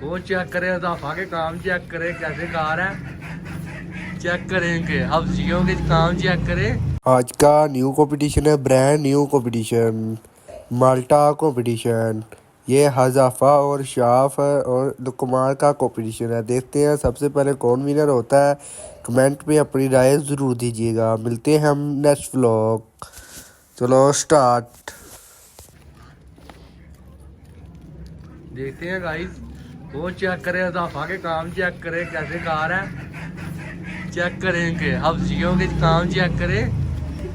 वो चेक करे अजाफा के काम चेक करे कैसे कार है चेक करेंगे हफ्जियों के काम चेक करें। आज का न्यू कंपटीशन है, ब्रांड न्यू कंपटीशन, माल्टा कंपटीशन। ये हज़ाफ़ा और शाफ और लुकमान का कंपटीशन है। देखते हैं सबसे पहले कौन विनर होता है। कमेंट में अपनी राय ज़रूर दीजिएगा। मिलते हैं हम नेक्स्ट व्लॉग। चलो स्टार्ट। देखते हैं गाइस वो चेक करे अजाफा के काम चेक करे कैसे कार है चेक करेंगे हफ्जियों के काम चेक करें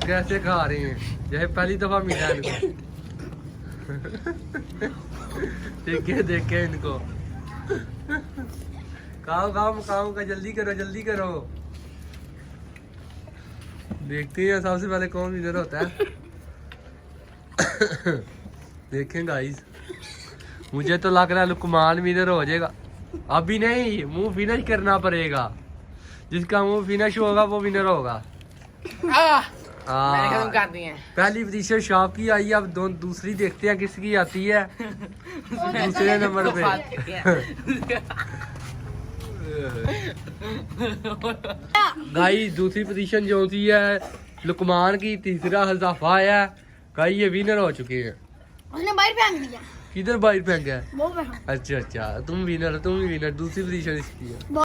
कैसे खा रहे हैं जैसे पहली दफा मिला इनको। देखे इनको काम का जल्दी करो। देखते हैं सबसे पहले कौन विनर होता है। देखें गाइस मुझे तो लग रहा है लुकमान विनर हो जाएगा। अभी नहीं मुंह फिनिश करना पड़ेगा। जिसका मुंह फिनिश होगा वो विनर होगा। मैंने खत्म कर दिए हैं। पहली पोजीशन शॉप की आई, अब दूसरी देखते हैं किसकी आती है। दूसरे नंबर पे गाइस दूसरी पोजीशन जो होती है लुकमान की, तीसरा हज़ाफ़ा है। गाइस ये विनर हो चुके हैं। उसने बाहर फेंक दिया। किधर बाहर फेंका है? वो पे हाँ। अच्छा तुम ही विनर दूसरी पोजीशन इसकी है।